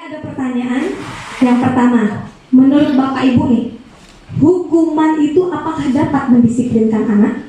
Ada pertanyaan yang pertama, menurut Bapak Ibu nih, hukuman itu apakah dapat mendisiplinkan anak?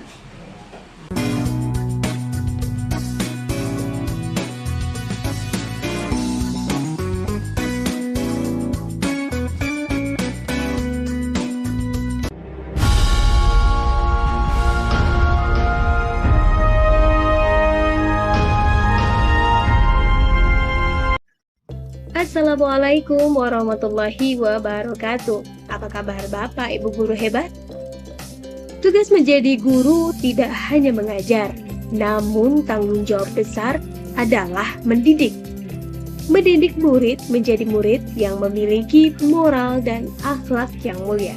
Assalamualaikum warahmatullahi wabarakatuh. Apa kabar Bapak Ibu guru hebat? Tugas menjadi guru tidak hanya mengajar, namun tanggung jawab besar adalah mendidik. Mendidik murid menjadi murid yang memiliki moral dan akhlak yang mulia.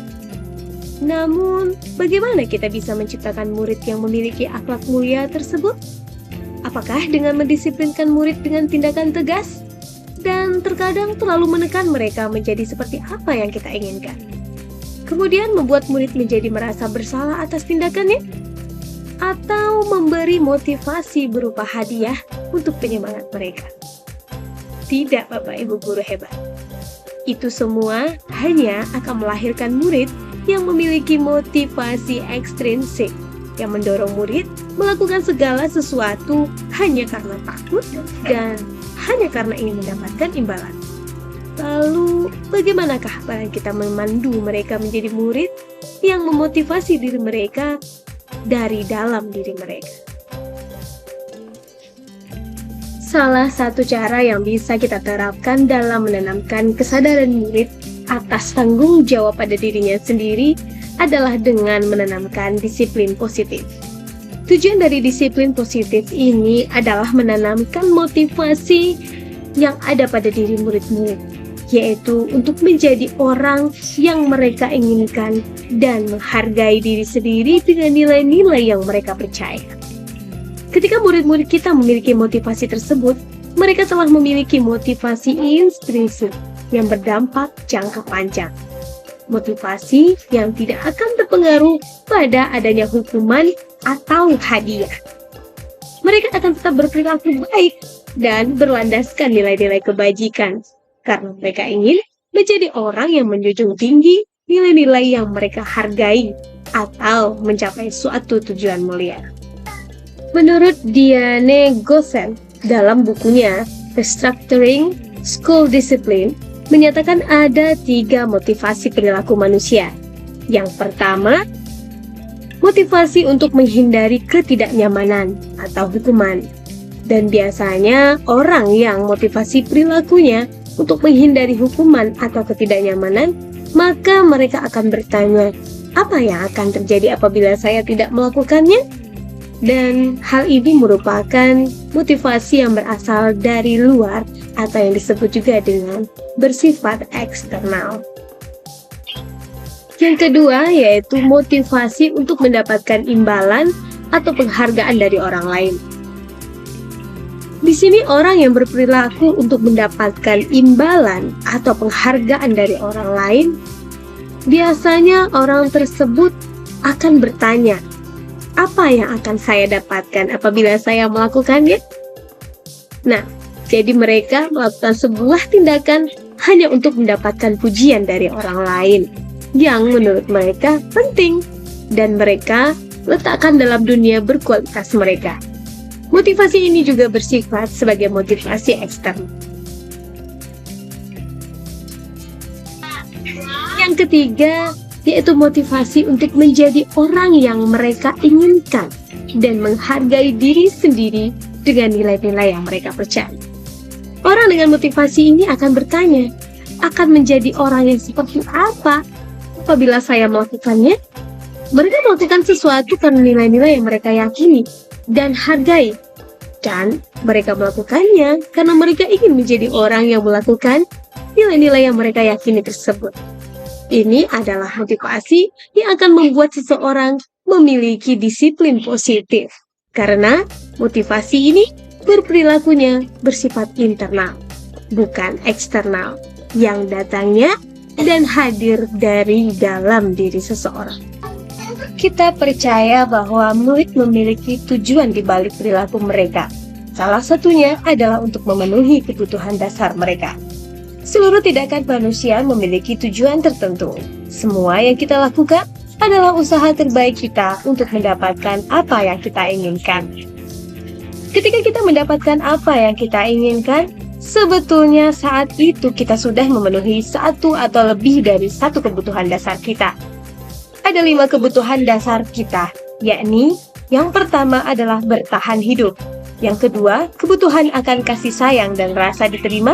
Namun, bagaimana kita bisa menciptakan murid yang memiliki akhlak mulia tersebut? Apakah dengan mendisiplinkan murid dengan tindakan tegas? Dan terkadang terlalu menekan mereka menjadi seperti apa yang kita inginkan. Kemudian membuat murid menjadi merasa bersalah atas tindakannya, atau memberi motivasi berupa hadiah untuk penyemangat mereka. Tidak, Bapak Ibu guru hebat. Itu semua hanya akan melahirkan murid yang memiliki motivasi ekstrinsik, yang mendorong murid melakukan segala sesuatu hanya karena takut dan hanya karena ingin mendapatkan imbalan. Lalu, bagaimanakah peran kita memandu mereka menjadi murid yang memotivasi diri mereka dari dalam diri mereka? Salah satu cara yang bisa kita terapkan dalam menanamkan kesadaran murid atas tanggung jawab pada dirinya sendiri adalah dengan menanamkan disiplin positif. Tujuan dari disiplin positif ini adalah menanamkan motivasi yang ada pada diri murid-murid, yaitu untuk menjadi orang yang mereka inginkan dan menghargai diri sendiri dengan nilai-nilai yang mereka percaya. Ketika murid-murid kita memiliki motivasi tersebut, mereka telah memiliki motivasi intrinsik yang berdampak jangka panjang. Motivasi yang tidak akan terpengaruh pada adanya hukuman atau hadiah. Mereka akan tetap berperilaku baik dan berlandaskan nilai-nilai kebajikan karena mereka ingin menjadi orang yang menjunjung tinggi nilai-nilai yang mereka hargai atau mencapai suatu tujuan mulia. Menurut Diane Gossen dalam bukunya Restructuring School Discipline, menyatakan ada 3 motivasi perilaku manusia. Yang pertama, motivasi untuk menghindari ketidaknyamanan atau hukuman. Dan biasanya orang yang motivasi perilakunya untuk menghindari hukuman atau ketidaknyamanan, maka mereka akan bertanya, apa yang akan terjadi apabila saya tidak melakukannya? Dan hal ini merupakan motivasi yang berasal dari luar atau yang disebut juga dengan bersifat eksternal. Yang kedua yaitu motivasi untuk mendapatkan imbalan atau penghargaan dari orang lain. Di sini orang yang berperilaku untuk mendapatkan imbalan atau penghargaan dari orang lain, biasanya orang tersebut akan bertanya, apa yang akan saya dapatkan apabila saya melakukannya? Nah, jadi mereka melakukan sebuah tindakan hanya untuk mendapatkan pujian dari orang lain yang menurut mereka penting dan mereka letakkan dalam dunia berkualitas mereka. Motivasi ini juga bersifat sebagai motivasi eksternal. Yang ketiga, yaitu motivasi untuk menjadi orang yang mereka inginkan dan menghargai diri sendiri dengan nilai-nilai yang mereka percaya. Orang dengan motivasi ini akan bertanya, akan menjadi orang yang seperti apa apabila saya melakukannya? Mereka melakukan sesuatu karena nilai-nilai yang mereka yakini dan hargai. Dan mereka melakukannya karena mereka ingin menjadi orang yang melakukan nilai-nilai yang mereka yakini tersebut. Ini adalah motivasi yang akan membuat seseorang memiliki disiplin positif. Karena motivasi ini berperilakunya bersifat internal, bukan eksternal, yang datangnya dan hadir dari dalam diri seseorang. Kita percaya bahwa murid memiliki tujuan di balik perilaku mereka. Salah satunya adalah untuk memenuhi kebutuhan dasar mereka. Seluruh tindakan manusia memiliki tujuan tertentu. Semua yang kita lakukan adalah usaha terbaik kita untuk mendapatkan apa yang kita inginkan. Ketika kita mendapatkan apa yang kita inginkan, sebetulnya saat itu kita sudah memenuhi satu atau lebih dari satu kebutuhan dasar kita. Ada 5 kebutuhan dasar kita, yakni yang pertama adalah bertahan hidup. Yang kedua, kebutuhan akan kasih sayang dan rasa diterima.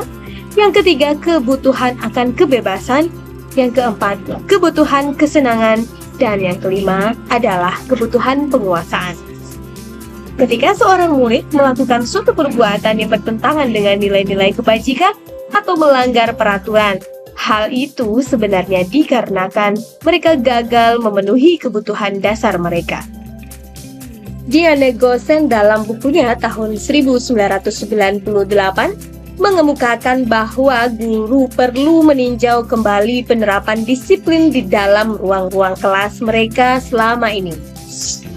Yang ketiga, kebutuhan akan kebebasan. Yang keempat, kebutuhan kesenangan. Dan yang kelima adalah kebutuhan penguasaan. Ketika seorang murid melakukan suatu perbuatan yang bertentangan dengan nilai-nilai kebajikan atau melanggar peraturan, hal itu sebenarnya dikarenakan mereka gagal memenuhi kebutuhan dasar mereka. Diane Gosen dalam bukunya tahun 1998 mengemukakan bahwa guru perlu meninjau kembali penerapan disiplin di dalam ruang-ruang kelas mereka selama ini.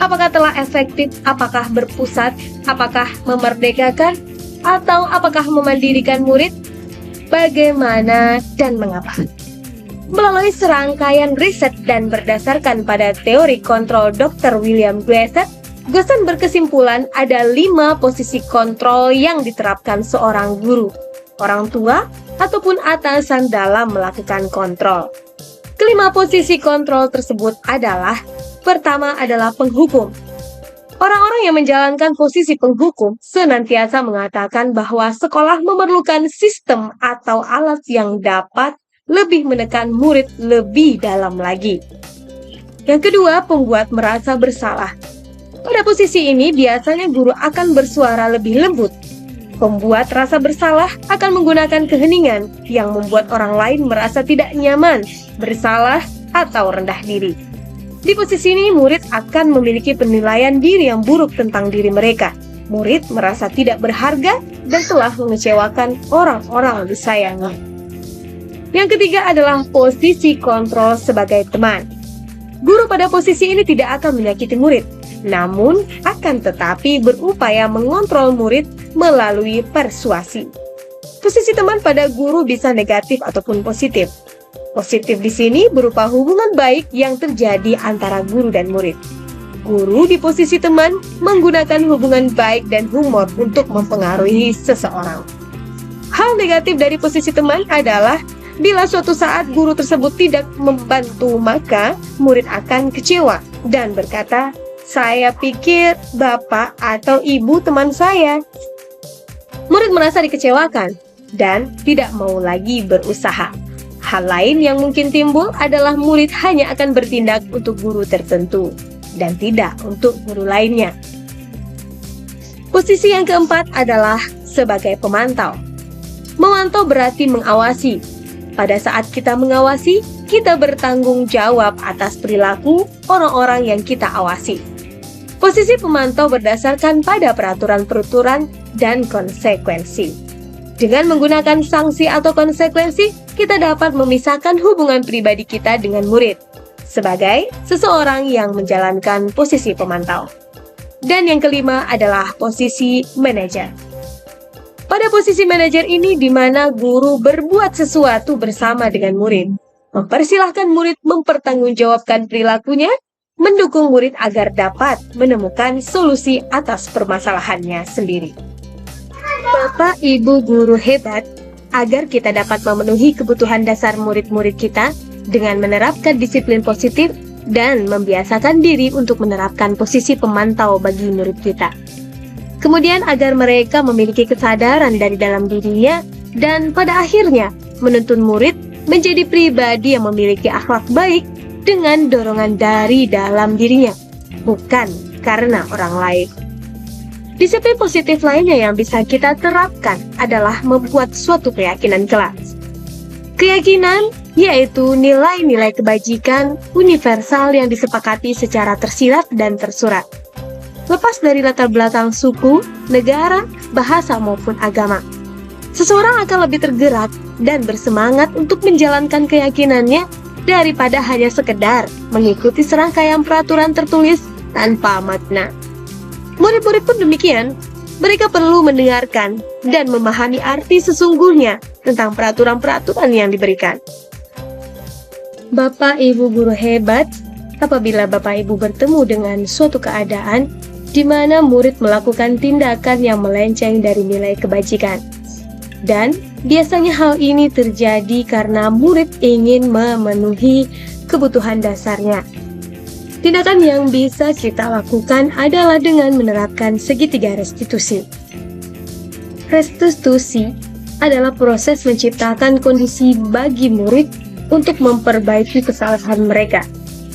Apakah telah efektif, apakah berpusat, apakah memerdekakan, atau apakah memandirikan murid? Bagaimana dan mengapa? Melalui serangkaian riset dan berdasarkan pada teori kontrol Dr. William Glasser, Gosen berkesimpulan ada 5 posisi kontrol yang diterapkan seorang guru, orang tua, ataupun atasan dalam melakukan kontrol. Kelima posisi kontrol tersebut adalah: pertama adalah penghukum. Orang-orang yang menjalankan posisi penghukum senantiasa mengatakan bahwa sekolah memerlukan sistem atau alat yang dapat lebih menekan murid lebih dalam lagi. Yang kedua, pembuat merasa bersalah. Pada posisi ini biasanya guru akan bersuara lebih lembut. Pembuat rasa bersalah akan menggunakan keheningan yang membuat orang lain merasa tidak nyaman, bersalah, atau rendah diri. Di posisi ini murid akan memiliki penilaian diri yang buruk tentang diri mereka. Murid merasa tidak berharga dan telah mengecewakan orang-orang disayangi. Yang ketiga adalah posisi kontrol sebagai teman. Guru pada posisi ini tidak akan menyakiti murid, namun akan tetapi berupaya mengontrol murid melalui persuasi. Posisi teman pada guru bisa negatif ataupun positif. Positif di sini berupa hubungan baik yang terjadi antara guru dan murid. Guru di posisi teman menggunakan hubungan baik dan humor untuk mempengaruhi seseorang. Hal negatif dari posisi teman adalah bila suatu saat guru tersebut tidak membantu, maka murid akan kecewa dan berkata, "Saya pikir bapak atau ibu teman saya." Murid merasa dikecewakan dan tidak mau lagi berusaha. Hal lain yang mungkin timbul adalah murid hanya akan bertindak untuk guru tertentu dan tidak untuk guru lainnya. Posisi yang keempat adalah sebagai pemantau. Memantau berarti mengawasi. Pada saat kita mengawasi, kita bertanggung jawab atas perilaku orang-orang yang kita awasi. Posisi pemantau berdasarkan pada peraturan-peraturan dan konsekuensi. Dengan menggunakan sanksi atau konsekuensi, kita dapat memisahkan hubungan pribadi kita dengan murid sebagai seseorang yang menjalankan posisi pemantau. Dan yang kelima adalah posisi manajer. Pada posisi manajer ini di mana guru berbuat sesuatu bersama dengan murid, mempersilahkan murid mempertanggungjawabkan perilakunya, mendukung murid agar dapat menemukan solusi atas permasalahannya sendiri. Bapak Ibu guru hebat, agar kita dapat memenuhi kebutuhan dasar murid-murid kita dengan menerapkan disiplin positif dan membiasakan diri untuk menerapkan posisi pemantau bagi murid kita. Kemudian agar mereka memiliki kesadaran dari dalam dirinya dan pada akhirnya menuntun murid menjadi pribadi yang memiliki akhlak baik dengan dorongan dari dalam dirinya, bukan karena orang lain. Disiplin positif lainnya yang bisa kita terapkan adalah membuat suatu keyakinan kelas. Keyakinan yaitu nilai-nilai kebajikan universal yang disepakati secara tersirat dan tersurat. Lepas dari latar belakang suku, negara, bahasa maupun agama. Seseorang akan lebih tergerak dan bersemangat untuk menjalankan keyakinannya daripada hanya sekedar mengikuti serangkaian peraturan tertulis tanpa makna. Murid-murid pun demikian, mereka perlu mendengarkan dan memahami arti sesungguhnya tentang peraturan-peraturan yang diberikan. Bapak Ibu guru hebat apabila Bapak Ibu bertemu dengan suatu keadaan di mana murid melakukan tindakan yang melenceng dari nilai kebajikan. Dan biasanya hal ini terjadi karena murid ingin memenuhi kebutuhan dasarnya. Tindakan yang bisa kita lakukan adalah dengan menerapkan segitiga restitusi. Restitusi adalah proses menciptakan kondisi bagi murid untuk memperbaiki kesalahan mereka,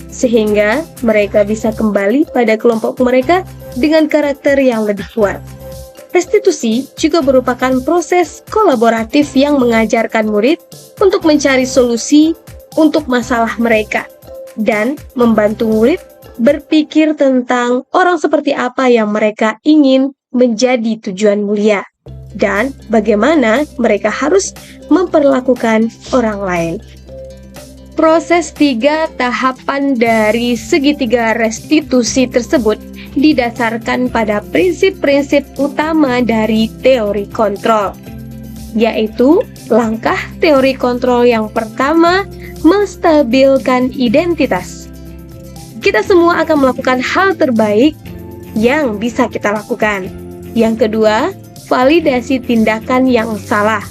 sehingga mereka bisa kembali pada kelompok mereka dengan karakter yang lebih kuat. Restitusi juga merupakan proses kolaboratif yang mengajarkan murid untuk mencari solusi untuk masalah mereka dan membantu murid berpikir tentang orang seperti apa yang mereka ingin menjadi tujuan mulia dan bagaimana mereka harus memperlakukan orang lain. Proses 3 tahapan dari segitiga restitusi tersebut didasarkan pada prinsip-prinsip utama dari teori kontrol, yaitu langkah teori kontrol yang pertama, menstabilkan identitas. Kita semua akan melakukan hal terbaik yang bisa kita lakukan. Yang kedua, validasi tindakan yang salah.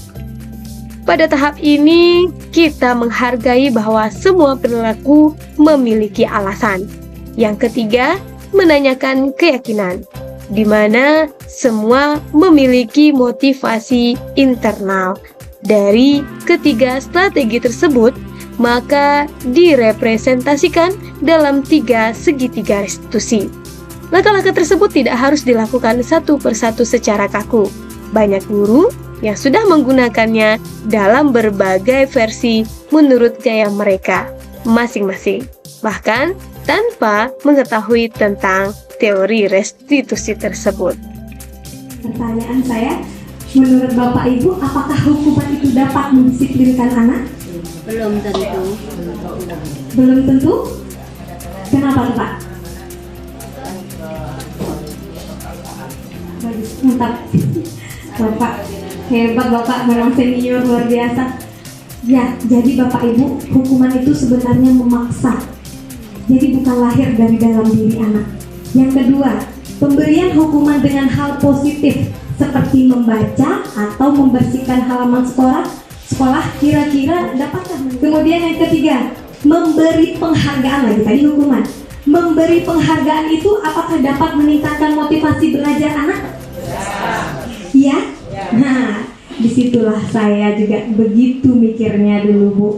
Pada tahap ini, kita menghargai bahwa semua perilaku memiliki alasan. Yang ketiga, menanyakan keyakinan, di mana semua memiliki motivasi internal. Dari ketiga strategi tersebut, maka direpresentasikan dalam 3 segitiga restitusi. Langkah-langkah tersebut tidak harus dilakukan satu persatu secara kaku. Banyak guru yang sudah menggunakannya dalam berbagai versi menurut gaya mereka masing-masing, bahkan tanpa mengetahui tentang teori restitusi tersebut. Pertanyaan saya, menurut Bapak Ibu, apakah hukuman itu dapat mendisiplinkan anak? Belum tentu. Belum tentu? Kenapa tuh, Pak? Bagus, mantap. Bapak hebat, Bapak memang senior luar biasa. Ya, jadi Bapak Ibu, hukuman itu sebenarnya memaksa. Jadi bukan lahir dari dalam diri anak. Yang kedua, pemberian hukuman dengan hal positif seperti membaca atau membersihkan halaman sekolah kira-kira dapatkah? Kemudian yang ketiga, memberi penghargaan lagi tadi hukuman. Memberi penghargaan itu apakah dapat meningkatkan motivasi belajar anak? Ya. Nah, disitulah saya juga begitu mikirnya dulu, Bu.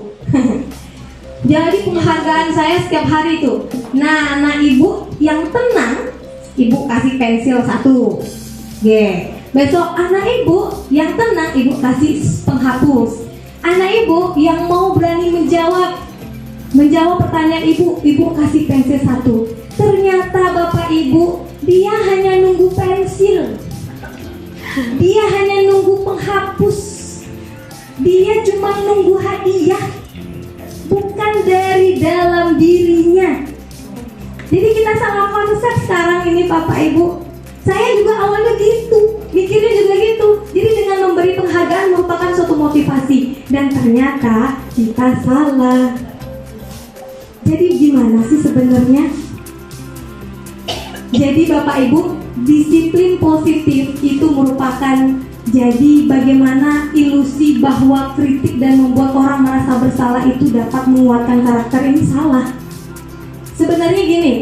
Jadi penghargaan saya setiap hari itu. Nah, anak ibu yang tenang, ibu kasih pensil 1. Besok anak ibu yang tenang, ibu kasih penghapus. Anak ibu yang mau berani menjawab pertanyaan ibu kasih pensil 1. Ternyata Bapak Ibu, dia hanya nunggu pensil. Dia hanya nunggu penghapus. Dia cuma nunggu hadiah, bukan dari dalam dirinya. Jadi kita salah konsep sekarang ini Bapak Ibu. Saya juga awalnya gitu, mikirnya juga gitu. Jadi dengan memberi penghargaan merupakan suatu motivasi, dan ternyata kita salah. Jadi gimana sih sebenarnya? Jadi Bapak Ibu, disiplin positif itu merupakan jadi bagaimana ilusi bahwa kritik dan membuat orang merasa bersalah itu dapat menguatkan karakter, ini salah. Sebenarnya gini,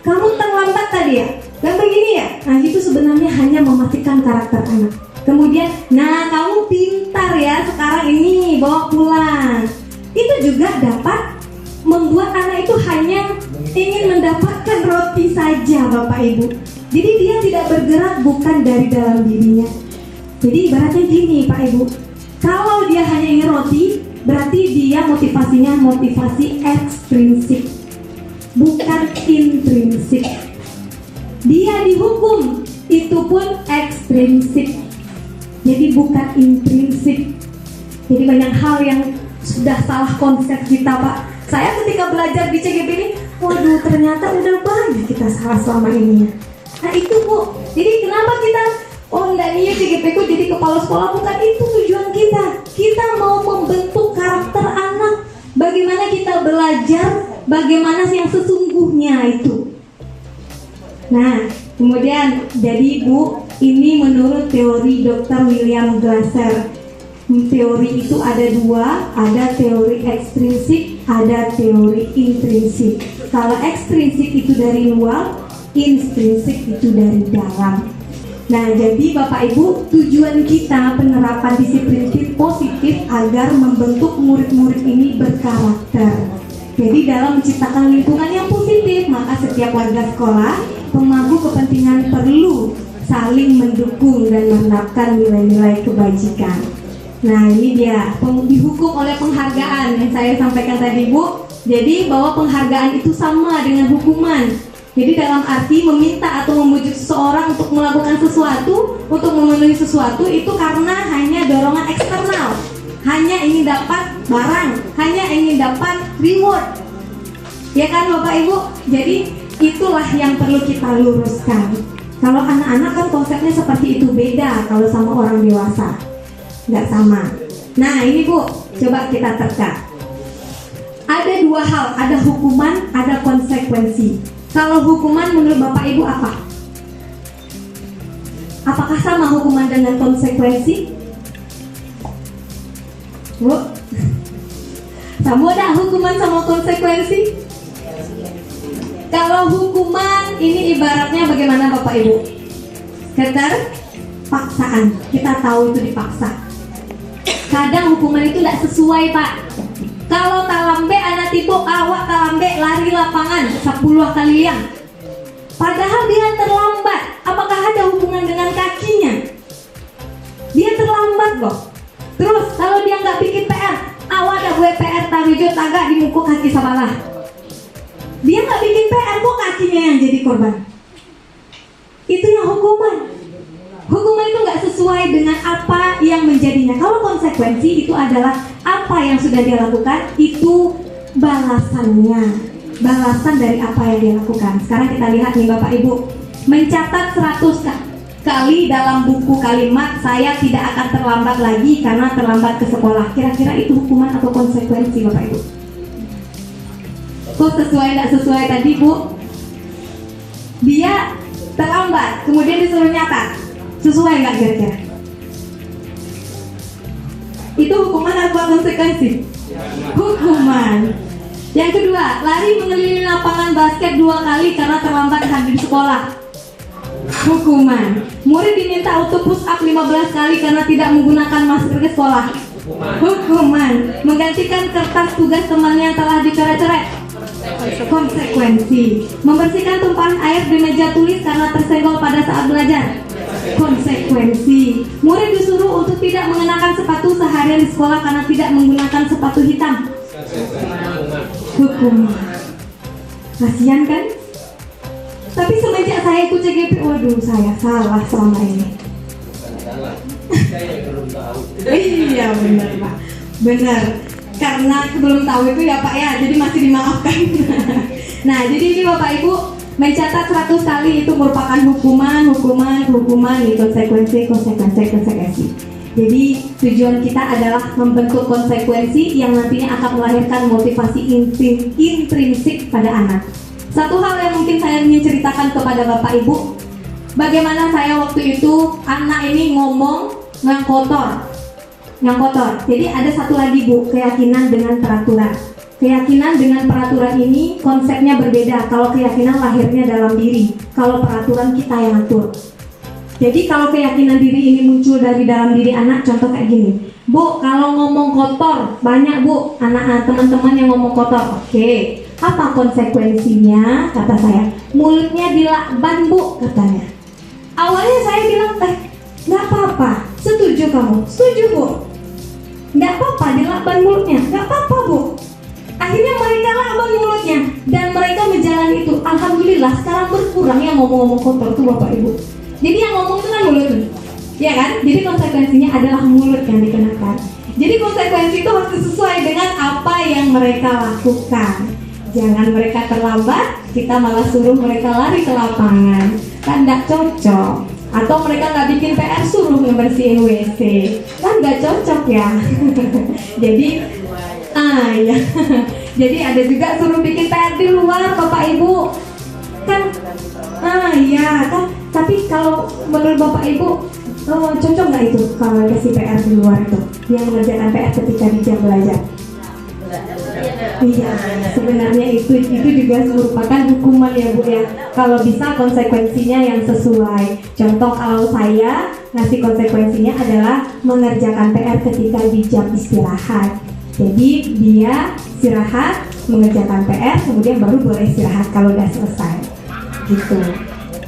kamu terlambat tadi ya, dan begini ya, nah itu sebenarnya hanya mematikan karakter anak. Kemudian, nah kamu pintar ya sekarang ini, bawa pulang. Itu juga dapat membuat anak itu hanya ingin mendapatkan roti saja Bapak Ibu. Jadi dia tidak bergerak bukan dari dalam dirinya. Jadi ibaratnya gini Pak Ibu, kalau dia hanya ingin roti, berarti dia motivasinya motivasi ekstrinsik, bukan intrinsik. Dia dihukum, itu pun ekstrinsik, jadi bukan intrinsik. Jadi banyak hal yang sudah salah konsep kita Pak. Saya ketika belajar di CGP ini, waduh ternyata udah banyak kita salah selama ini. Nah itu Bu, jadi kenapa kita, oh enggak nih CGP ku jadi kepala sekolah, bukan itu tujuan kita. Kita mau membentuk karakter anak. Bagaimana kita belajar, bagaimana yang sesungguhnya itu. Nah, kemudian jadi Bu, ini menurut teori Dr. William Glasser. Teori itu ada dua, ada teori ekstrinsik, ada teori intrinsik. Kalau ekstrinsik itu dari luar, intrinsik itu dari dalam. Nah, jadi Bapak Ibu, tujuan kita penerapan disiplin positif agar membentuk murid-murid ini berkarakter. Jadi dalam menciptakan lingkungan yang positif, maka setiap warga sekolah, pemangku kepentingan perlu saling mendukung dan menerapkan nilai-nilai kebajikan. Nah, ini dia dihukum oleh penghargaan yang saya sampaikan tadi Bu. Jadi bahwa penghargaan itu sama dengan hukuman. Jadi dalam arti meminta atau memujuk seseorang untuk melakukan sesuatu, untuk memenuhi sesuatu itu karena hanya dorongan eksternal, hanya ingin dapat barang, hanya ingin dapat reward. Ya kan Bapak Ibu? Jadi itulah yang perlu kita luruskan. Kalau anak-anak kan konsepnya seperti itu, beda kalau sama orang dewasa, nggak sama. Nah ini Bu, coba kita terka. Ada dua hal, ada hukuman, ada konsekuensi. Kalau hukuman menurut Bapak Ibu apa? Apakah sama hukuman dengan konsekuensi? Bu, sama ada hukuman sama konsekuensi? Kalau hukuman ini ibaratnya bagaimana Bapak Ibu? Keterpaksaan. Kita tahu itu dipaksa. Kadang hukuman itu tidak sesuai Pak. Kalau talambe anak tipu awak talambe lari lapangan 10 kali liang. Padahal dia terlambat. Apakah ada hubungan dengan kakinya? Dia terlambat loh. Terus kalau dia nggak bikin PR, awak ada gue PR tarujo tagak di muka kaki sabalah. Dia nggak bikin PR, kok kakinya yang jadi korban. Itu yang hukuman. Hukuman itu nggak sesuai dengan apa yang menjadinya. Kalau konsekuensi itu adalah apa yang sudah dia lakukan, itu balasannya, balasan dari apa yang dia lakukan. Sekarang kita lihat nih Bapak Ibu, mencatat 100 kali dalam buku kalimat saya tidak akan terlambat lagi karena terlambat ke sekolah. Kira-kira itu hukuman atau konsekuensi Bapak Ibu? Kok sesuai nggak sesuai tadi Bu? Dia terlambat, kemudian disuruh nyatat. Sesuai nggak kira-kira? Itu hukuman atau konsekuensi? Hukuman. Yang kedua, lari mengelilingi lapangan basket 2 kali karena terlambat hadir sekolah. Hukuman. Murid diminta untuk push up 15 kali karena tidak menggunakan masker ke sekolah. Hukuman. Menggantikan kertas tugas temannya yang telah dicoret-coret. Konsekuensi. Membersihkan tumpahan air di meja tulis karena tersenggol pada saat belajar. Konsekuensi. Murid disuruh untuk tidak mengenakan sepatu seharian di sekolah karena tidak menggunakan sepatu hitam. Hukuman. Kasihan kan? Tapi semenjak saya ikut CGP, waduh saya salah selama ini. Iya benar Pak, benar. Karena belum tahu itu ya Pak ya, jadi masih dimaafkan. Nah jadi ini Bapak Ibu, mencatat 100 kali itu merupakan hukuman, konsekuensi. Jadi tujuan kita adalah membentuk konsekuensi yang nantinya akan melahirkan motivasi intrinsik pada anak. Satu hal yang mungkin saya ingin ceritakan kepada Bapak Ibu, bagaimana saya waktu itu anak ini ngomong yang kotor. Jadi ada satu lagi Bu, keyakinan dengan peraturan. Keyakinan dengan peraturan ini konsepnya berbeda. Kalau keyakinan lahirnya dalam diri, kalau peraturan kita yang atur. Jadi kalau keyakinan diri ini muncul dari dalam diri anak, contoh kayak gini, Bu, kalau ngomong kotor, banyak Bu, anak teman-teman yang ngomong kotor. Oke, apa konsekuensinya? Kata saya, mulutnya dilakban Bu, katanya. Awalnya saya bilang, nggak apa-apa, setuju kamu? Setuju Bu. Nggak apa-apa dilakban mulutnya, nggak apa-apa Bu. Akhirnya mereka lakban mulutnya dan mereka menjalani itu. Alhamdulillah sekarang berkurang yang ngomong-ngomong kotor tuh Bapak Ibu. Jadi yang ngomong itu kan mulut, ya kan? Jadi konsekuensinya adalah mulut yang dikenakan. Jadi konsekuensi itu harus sesuai dengan apa yang mereka lakukan. Jangan mereka terlambat, kita malah suruh mereka lari ke lapangan. Kan tidak cocok. Atau mereka nggak bikin PR, suruh ngebersihin WC, kan nggak cocok ya. Jadi ya. Jadi ada juga suruh bikin PR di luar Bapak Ibu, kan ya kan. Tapi kalau menurut Bapak Ibu cocok nggak itu kalau kasih PR di luar itu, yang mengerjakan PR ketika di jam belajar? Iya, sebenarnya itu juga merupakan hukuman ya Bu ya. Kalau bisa konsekuensinya yang sesuai. Contoh kalau saya ngasih konsekuensinya adalah mengerjakan PR ketika di jam istirahat. Jadi dia istirahat, mengerjakan PR, kemudian baru boleh istirahat kalau udah selesai. Gitu,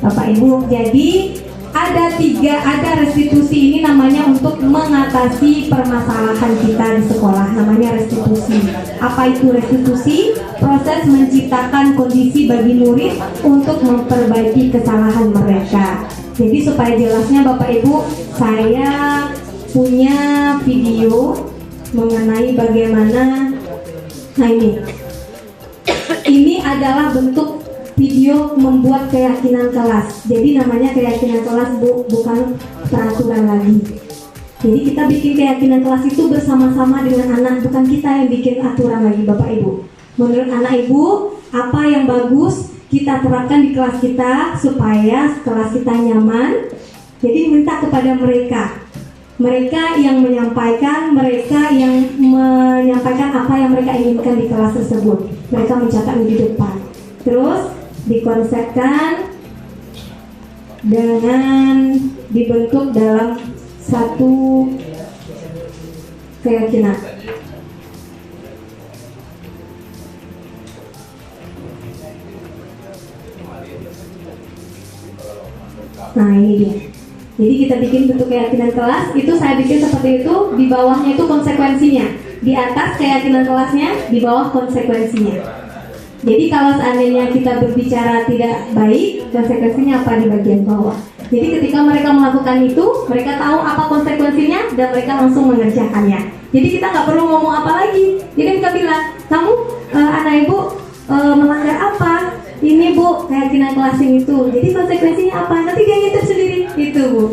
Bapak Ibu. Jadi ada restitusi ini namanya untuk mengatasi permasalahan kita di sekolah, namanya restitusi. Apa itu restitusi? Proses menciptakan kondisi bagi murid untuk memperbaiki kesalahan mereka. Jadi supaya jelasnya Bapak Ibu, saya punya video mengenai bagaimana, nah ini adalah bentuk video membuat keyakinan kelas. Jadi namanya keyakinan kelas Bu, bukan peraturan lagi. Jadi kita bikin keyakinan kelas itu bersama-sama dengan anak, bukan kita yang bikin aturan lagi Bapak Ibu. Menurut anak Ibu, apa yang bagus kita terapkan di kelas kita supaya kelas kita nyaman. Jadi minta kepada mereka yang menyampaikan apa yang mereka inginkan di kelas tersebut. Mereka mencatat di depan. Terus dikonsepkan dengan dibentuk dalam satu keyakinan. Nah ini dia. Jadi kita bikin bentuk keyakinan kelas, itu saya bikin seperti itu, di bawahnya itu konsekuensinya. Di atas keyakinan kelasnya, di bawah konsekuensinya. Jadi kalau seandainya kita berbicara tidak baik, konsekuensinya apa di bagian bawah. Jadi ketika mereka melakukan itu, mereka tahu apa konsekuensinya dan mereka langsung mengerjakannya. Jadi kita nggak perlu ngomong apa lagi. Jadi kita bilang, kamu anak ibu melanggar apa? Ini Bu, keyakinan kelas itu. Jadi konsekuensinya apa? Nanti dia ngitung sendiri, gitu Bu.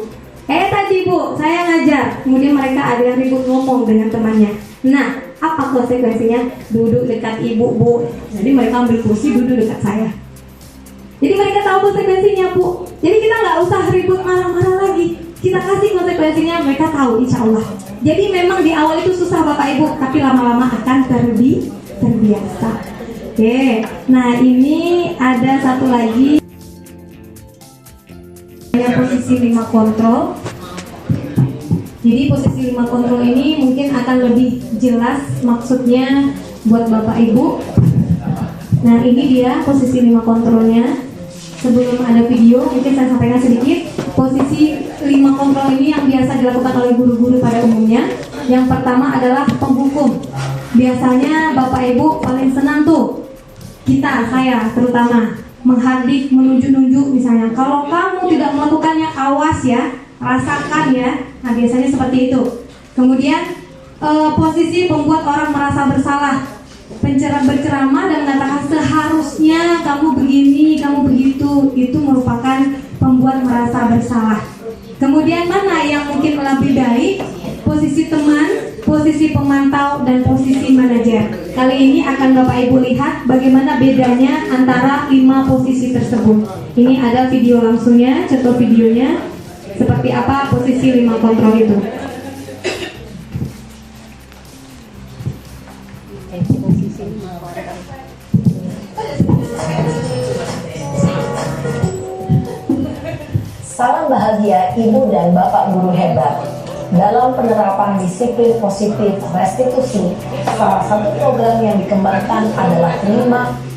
Tadi Bu, saya ngajar. Kemudian mereka ada yang ribut ngomong dengan temannya. Nah, apa konsekuensinya? Duduk dekat ibu Bu. Jadi mereka ambil kursi duduk dekat saya. Jadi mereka tahu konsekuensinya Bu. Jadi kita nggak usah ribut marah-marah lagi. Kita kasih konsekuensinya, mereka tahu insya Allah. Jadi memang di awal itu susah Bapak Ibu, tapi lama-lama akan terbiasa. Oke, nah ini ada satu lagi yang posisi 5 kontrol. Jadi posisi 5 kontrol ini mungkin akan lebih jelas maksudnya buat Bapak Ibu. Nah ini dia posisi 5 kontrolnya. Sebelum ada video mungkin saya sampaikan sedikit. Posisi 5 kontrol ini yang biasa dilakukan oleh guru-guru pada umumnya. Yang pertama adalah penghukum. Biasanya Bapak Ibu paling senang tuh, saya terutama menghadik, menunjuk-nunjuk misalnya. Kalau kamu tidak melakukannya, awas ya, rasakan ya. Nah biasanya seperti itu. Kemudian posisi membuat orang merasa bersalah, berceramah dan mengatakan seharusnya kamu begini, kamu begitu. Itu merupakan pembuat merasa bersalah. Kemudian mana yang mungkin lebih baik? Posisi teman, posisi pemantau, dan posisi manajer. Kali ini akan Bapak Ibu lihat bagaimana bedanya antara 5 posisi tersebut. Ini ada video langsungnya, contoh videonya seperti apa posisi 5 kontrol itu. Salam bahagia Ibu dan Bapak guru hebat. Dalam penerapan disiplin positif restitusi, salah satu program yang dikembangkan adalah 5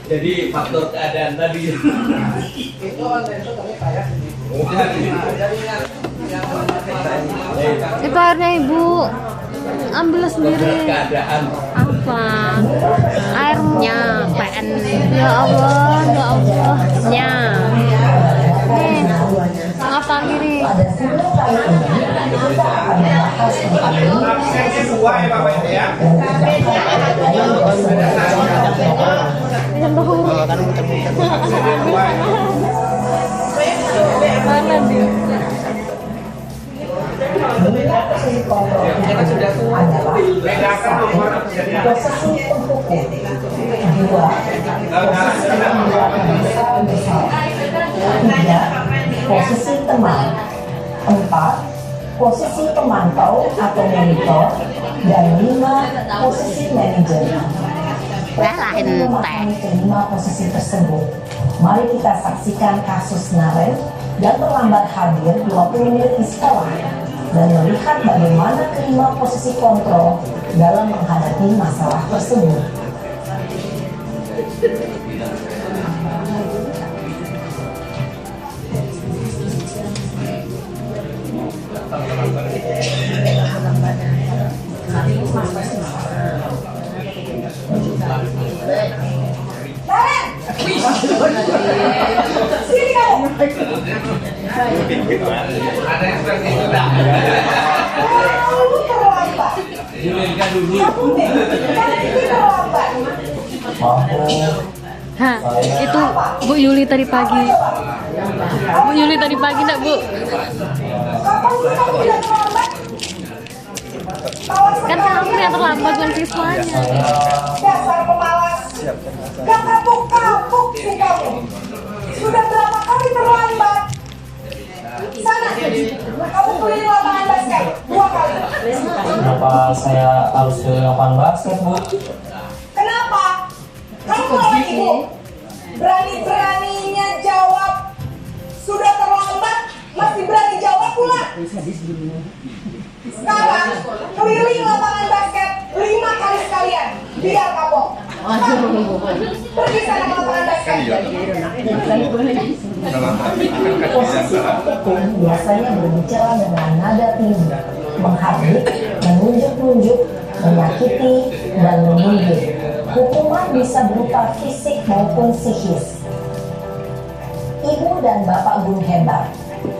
Jadi faktor keadaan tadi itu itu airnya Ibu ambil sendiri. keadaan Apa airnya PN? Ya Allah nya nih apa pagi nih. Pada video kali ini kita akan membahas tentang Absennya 2 ya Bapak Ibu ya. Absennya 2 ya. Mana dia? Mengingat posisi kontrol adalah Bedakan nomor posisi penghukum, dua posisi membuat besar besar, tiga posisi teman, empat posisi pemantau atau monitor, dan lima posisi manajer. Untuk memahami kelima posisi tersebut, mari kita saksikan kasus Naren yang terlambat hadir 20 menit di sekolah dan melihat bagaimana kelima posisi kontrol dalam menghadapi masalah tersebut. Sini kamu. Ada ekspresi sudah. Kamu terlambat. Julilkan dulu. Kamu terlambat. Hah, itu Bu Yuli tadi pagi. Bu Yuli tadi pagi enggak, Bu? Kapan sih kamu tidak terlambat? Awas Kan kamu yang terlambat bukan siswanya. dasar pemalas. Gak kapuk-kapuk sih kamu. Sudah berapa kali terlambat? Sana, kamu keliling lapangan basket 2 kali. Kenapa saya harus ke lapangan basket, Bu? Kenapa? Kamu melawan ibu. Berani-beraninya jawab. Sudah terlambat, masih berani jawab pula. Sekarang, keliling lapangan basket 5 kali sekalian. Biar kapok. Pergi sana ke lapangan basket. Posisi hukum biasanya berbicara dengan nada tinggi, menghardik, menunjuk-nunjuk, menyakiti, dan menyindir. Hukuman bisa berupa fisik maupun psikis. Ibu dan bapak guru hebat.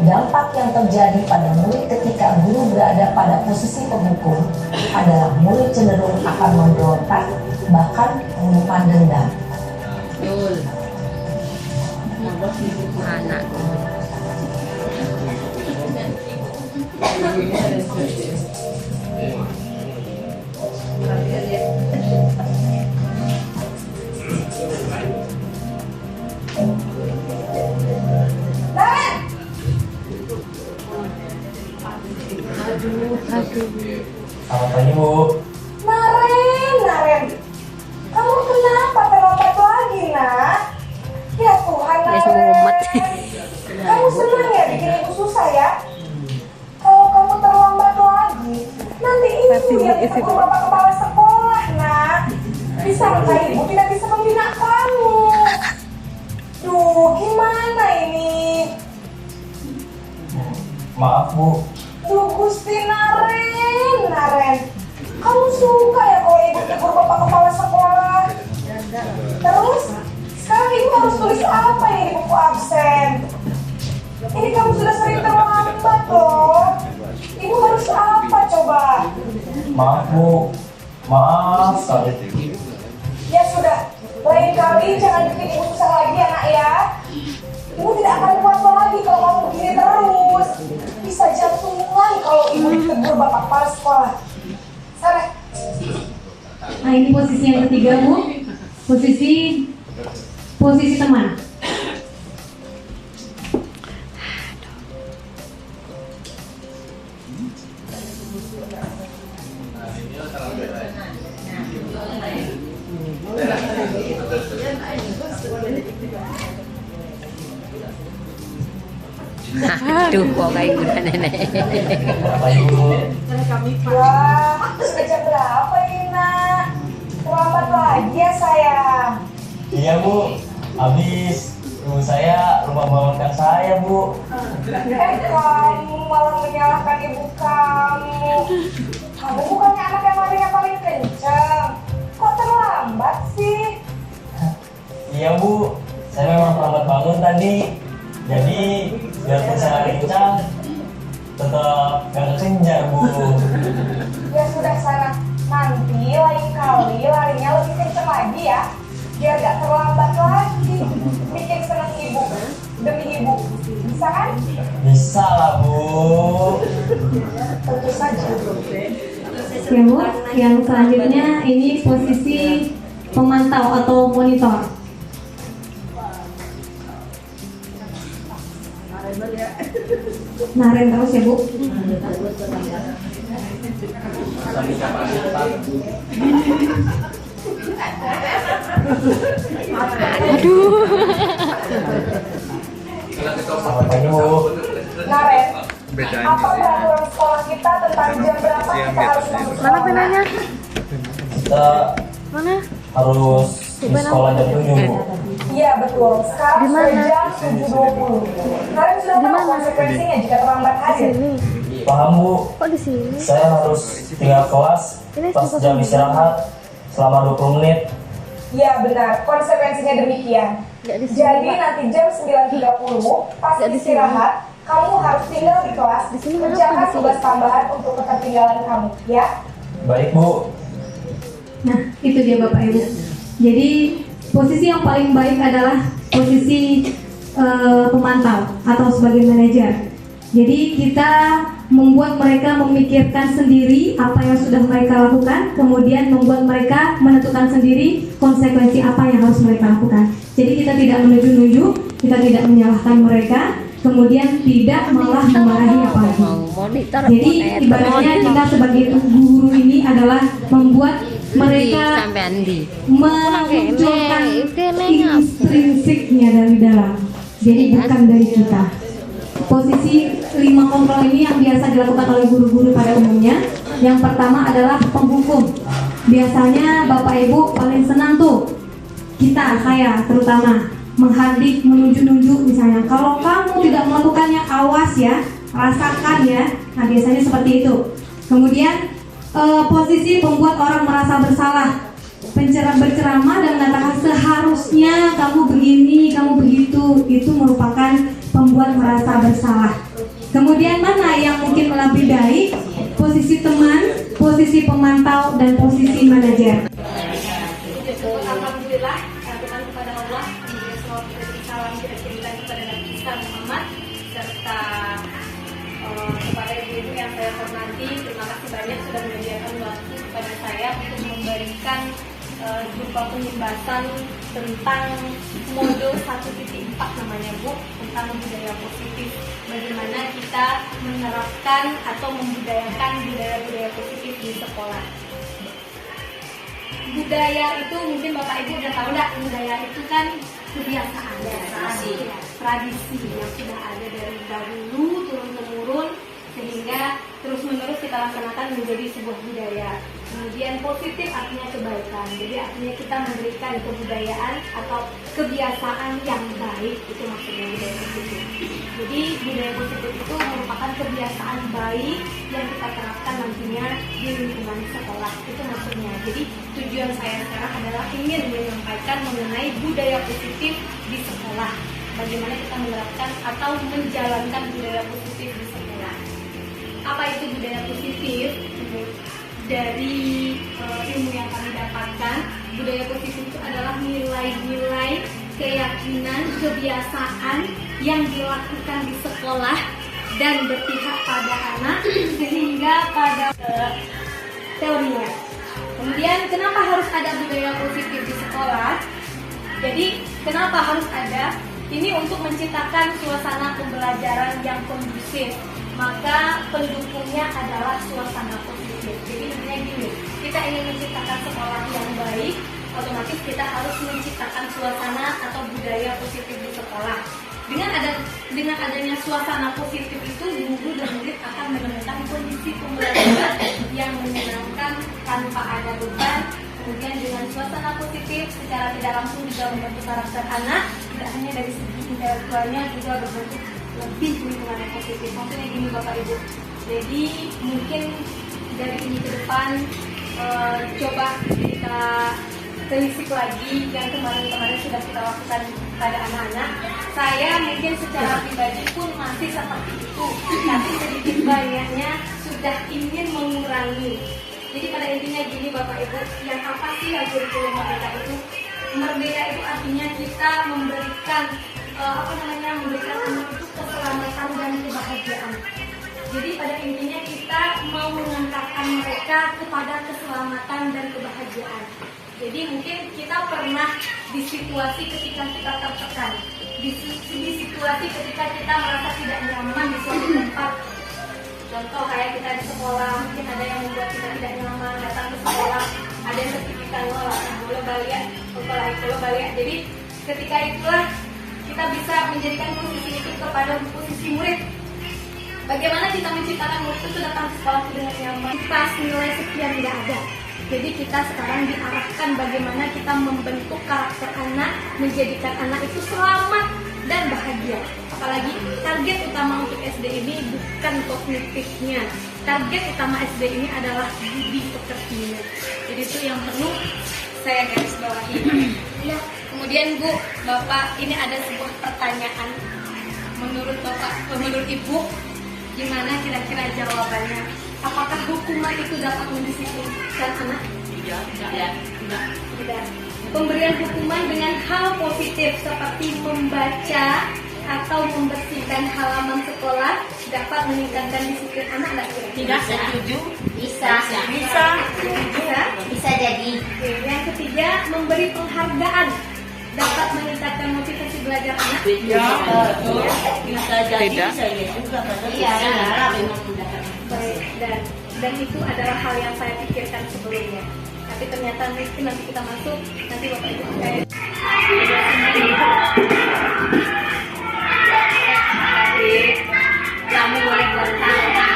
Dampak yang terjadi pada murid ketika guru berada pada posisi penghukum adalah murid cenderung akan memberontak, bahkan menyimpan dendam. Anak. Selamat pagi, Bu. Naren, kamu kenapa terlambat lagi, nak? Ya Tuhan, Dia semua umat. Kamu senang ya bikin ibu susah ya? Kalau kamu terlambat lagi, nanti ibu yang ditegur bapak kepala sekolah, nak. Disangka ibu tidak bisa membina kamu. Duh, gimana ini? Maaf, Bu. Duh, Gusti Naren. Kamu suka ya kalau ibu tegur bapak kepala sekolah? Terus, sekarang ibu harus tulis apa ini di buku absen? Ini kamu sudah sering terlambat loh. Ibu harus apa coba? Maaf, Bu. Maaf sekali. Ya sudah, lain kali jangan bikin ibu susah lagi ya, nak ya. Ibu tidak akan kuat lagi kalau kamu begini terus. Bisa jantungan kalau ibu ditegur bapak kepala sekolah. Sana. Nah, ini posisi yang ketiga, Bu. Posisi teman. Aduh, kok kayak udah nenek. Selamat pagi, Bu. Wah, sudah jam berapa ini, nak? Terlambat lagi ya, sayang. Iya, Bu. Habis ibu saya lupa membangunkan saya, Bu. Kamu malah menyalahkan ibu kamu. Kamu bukannya anak yang larinya paling kencang. Kok terlambat sih? Iya, Bu. Saya memang terlambat bangun tadi. Jadi, biarpun saya lari kencang, Bisa lah Bu. Tentu saja. Ya Bu, yang selanjutnya ini posisi pemantau atau monitor. Naren terus ya Bu. Selamat pagi Bu. Naren, apa peraturan sekolah kita tentang jam berapa kita harus masuk Mana sekolah? penanya? Kita Mana? harus di sekolah jam 7 Bu. Iya betul, sekarang Di mana? sudah jam 7.20. Naren sudah tahu konsekuensinya jika terlambat hadir. Sini. Paham Bu? Kok di sini? Saya harus tinggal kelas pas jam istirahat selama 20 menit. Iya benar, konsekuensinya demikian. Nggak di sini, Jadi Pak. nanti jam 9.30 pas Nggak di sini. istirahat, kamu harus tinggal di kelas. Di sini kenapa Kerjakan di sini? tugas tambahan untuk ketertinggalan kamu, ya. Baik Bu. Nah, itu dia Bapak Ibu. Jadi posisi yang paling baik adalah posisi pemantau atau sebagai manajer. Jadi kita membuat mereka memikirkan sendiri apa yang sudah mereka lakukan, kemudian membuat mereka menentukan sendiri konsekuensi apa yang harus mereka lakukan. Jadi kita tidak menuju-nuju, kita tidak menyalahkan mereka, kemudian tidak malah memarahi apalagi. Jadi ibaratnya kita sebagai guru ini adalah membuat mereka memunculkan intrinsiknya dari dalam. Jadi bukan dari kita. Posisi 5 kontrol ini yang biasa dilakukan oleh guru-guru pada umumnya. Yang pertama adalah penghukum. Biasanya Bapak Ibu paling senang tuh, saya terutama menghardik, menunjuk-nunjuk misalnya. Kalau kamu tidak melakukannya, awas ya, rasakan ya. Nah biasanya seperti itu. Kemudian posisi membuat orang merasa bersalah. Berceramah dan mengatakan seharusnya kamu begini, kamu begitu, itu merupakan pembuat merasa bersalah. Kemudian mana yang mungkin lebih baik? Posisi teman, posisi pemantau, dan posisi manajer. Alhamdulillah, kehadiran kepada Allah, salam kita kirimkan kepada Nabi kita Muhammad serta kepada ibu-ibu yang saya hormati. Terima kasih banyak sudah menyediakan waktu kepada saya untuk memberikan jumpa pembahasan tentang modul 1.4 namanya Bu, tentang budaya positif. Bagaimana kita menerapkan atau membudayakan budaya-budaya positif di sekolah. Budaya itu mungkin Bapak Ibu udah tahu nggak, budaya itu kan kebiasaan, tradisi yang sudah ada dari dahulu turun temurun sehingga terus menerus kita laksanakan menjadi sebuah budaya. Kemudian positif artinya kebaikan, jadi artinya kita memberikan kebudayaan atau kebiasaan yang baik, itu maksudnya budaya positif. Jadi budaya positif itu merupakan kebiasaan baik yang kita terapkan nantinya di lingkungan sekolah, itu maksudnya. Jadi tujuan saya sekarang adalah ingin menyampaikan mengenai budaya positif di sekolah, bagaimana kita menerapkan atau menjalankan budaya positif di sekolah. Apa itu budaya positif? Dari ilmu yang kami dapatkan, budaya positif itu adalah nilai-nilai, keyakinan, kebiasaan yang dilakukan di sekolah dan berpihak pada anak sehingga pada teorinya. Kemudian kenapa harus ada budaya positif di sekolah? Jadi kenapa harus ada? Ini untuk menciptakan suasana pembelajaran yang kondusif. Maka pendukungnya adalah suasana positif. Jadi intinya gini, kita ingin menciptakan sekolah yang baik, otomatis kita harus menciptakan suasana atau budaya positif di sekolah. Dengan adanya suasana positif itu, guru dan murid akan menemukan kondisi pembelajaran yang menyenangkan tanpa ada beban. Kemudian dengan suasana positif secara tidak langsung juga membentuk karakter anak, tidak hanya dari segi intelektualnya juga berbentuk lebih lingkungan yang positif. Maksudnya gini Bapak Ibu, jadi mungkin dari ini ke depan coba kita telisik lagi yang kemarin-kemarin sudah kita lakukan pada anak-anak. Saya mungkin secara pribadi pun masih seperti itu, tapi sedikit banyaknya sudah ingin mengurangi. Jadi pada intinya gini Bapak Ibu, yang apa sih kurikulum merdeka itu? Merdeka itu artinya kita memberikan memberikan anak itu keselamatan dan kebahagiaan. Jadi pada intinya kita mau mengantarkan mereka kepada keselamatan dan kebahagiaan. Jadi mungkin kita pernah di situasi ketika kita tertekan, di situasi ketika kita merasa tidak nyaman di suatu tempat. Contoh kayak kita di sekolah, mungkin ada yang membuat kita tidak nyaman datang ke sekolah, ada yang sertifikat nolak, boleh balik. Jadi ketika itulah kita bisa menjadikan posisi itu kepada posisi murid. Bagaimana kita menciptakan murid itu datang ke sekolah dengan nyaman. Pas nilai sekian tidak ada. Jadi kita sekarang diarahkan bagaimana kita membentuk karakter anak, menjadikan anak itu selamat dan bahagia. Apalagi target utama untuk SD ini bukan kognitifnya. Target utama SD ini adalah budi pekertinya. Jadi itu yang perlu saya garis bawahi. Ya, kemudian Bu, Bapak, ini ada sebuah pertanyaan. Menurut Bapak, menurut Ibu, gimana kira-kira jawabannya? Apakah hukuman itu dapat mendisiplinkan anak? Tidak. Pemberian hukuman dengan hal positif seperti membaca atau membersihkan halaman sekolah dapat meningkatkan disiplin anak dan Tidak setuju. Bisa jadi. Oke, yang ketiga, memberi penghargaan dapat meningkatkan motivasi belajar anak. Bisa jadi. Baik, dan itu adalah hal yang saya pikirkan sebelumnya. Tapi ternyata mungkin nanti kita masuk, nanti Bapak Ibu kamu boleh bertanya.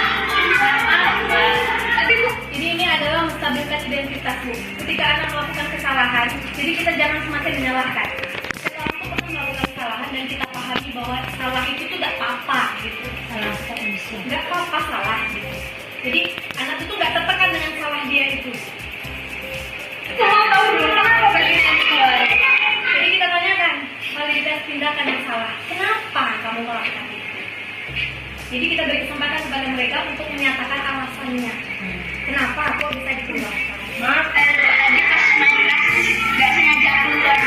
Tapi Bu, ini adalah menstabilkan identitas Bu. Ketika anak melakukan kesalahan, jadi kita jangan semakin menyalahkan. Setelah itu pernah melakukan kesalahan dan kita pahami bahwa salah itu tuh gak apa-apa gitu. Gak apa-apa salah gitu. Jadi anak itu gak tertekan dengan salah dia itu. Kita mau tahu dulu kenapa bagian itu keluar. Jadi kita tanyakan, validitas tindakan yang salah. Kenapa kamu melakukan itu? Jadi kita beri kesempatan kepada mereka untuk menyatakan alasannya. Kenapa kok bisa dikeluarkan? Maaf, tadi pas main kelas nggak sengaja keluar.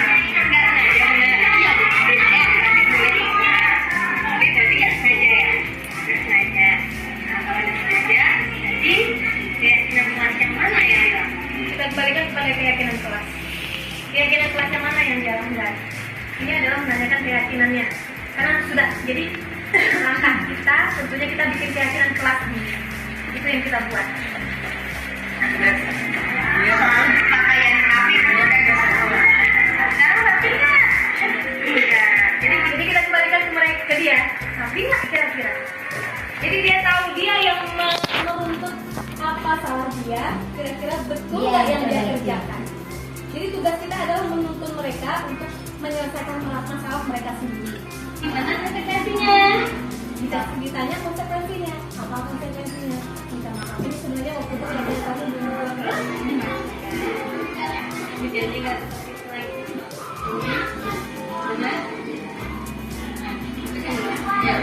Kita kembalikan kepada keyakinan kelas. Keyakinan kelas yang mana yang dia langgar? Ini adalah menanyakan keyakinannya. Karena sudah, jadi langkah kita tentunya kita bikin keyakinan kelas ini. Itu yang kita buat. Pakaian rapi sekarang rapi nggak? Jadi kita kembalikan ke dia. Tapi nggak kira-kira? Jadi dia tahu dia yang menuntut apa salah dia, kira-kira betul nggak yang dia kerjakan. Jadi tugas kita adalah menuntun mereka untuk menyelesaikan masalah mereka sendiri. Gimana konsekuensinya? Ditanya konsekuensinya. Apa konsekuensinya? Minta maaf. Ini sebenarnya waktu itu ada kamu belum buat. Jadi nggak seperti itu lagi. Ya.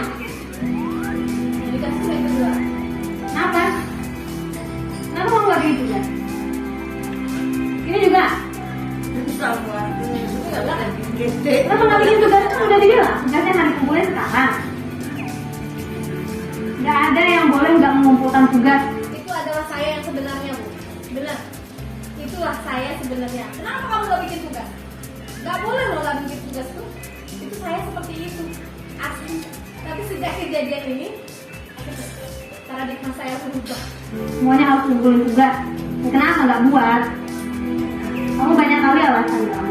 Jadi kasus yang kedua. Kenapa? Kenapa kamu nggak bikin juga? Ini juga. Kenapa nggak bikin tugas kan udah dibilang? Tugasnya nggak dikumpulin sekarang. Nggak ada yang boleh nggak mengumpulkan tugas. Itu adalah saya yang sebenarnya, Bu. Benar. Itulah saya sebenarnya. Kenapa kamu nggak bikin tugas? Nggak boleh loh nggak bikin tugas tuh. Itu saya seperti itu. Asli. Tapi sejak kejadian ini, paradigma saya berubah. Semuanya harus ngumpulin tugas. Kenapa nggak buat? Kamu banyak kali alasan kamu.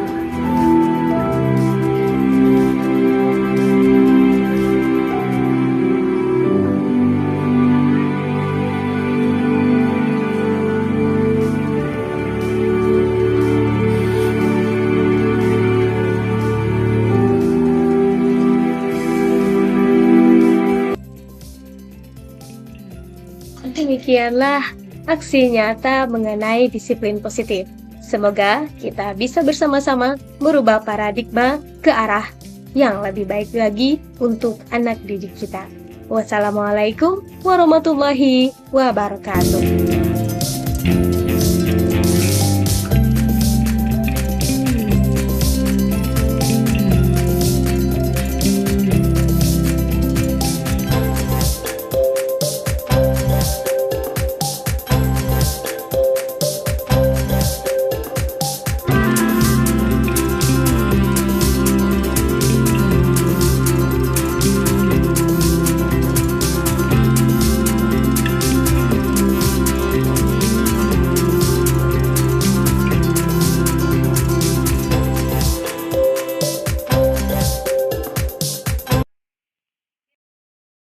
Demikianlah aksi nyata mengenai disiplin positif. Semoga kita bisa bersama-sama merubah paradigma ke arah yang lebih baik lagi untuk anak didik kita. Wassalamualaikum warahmatullahi wabarakatuh.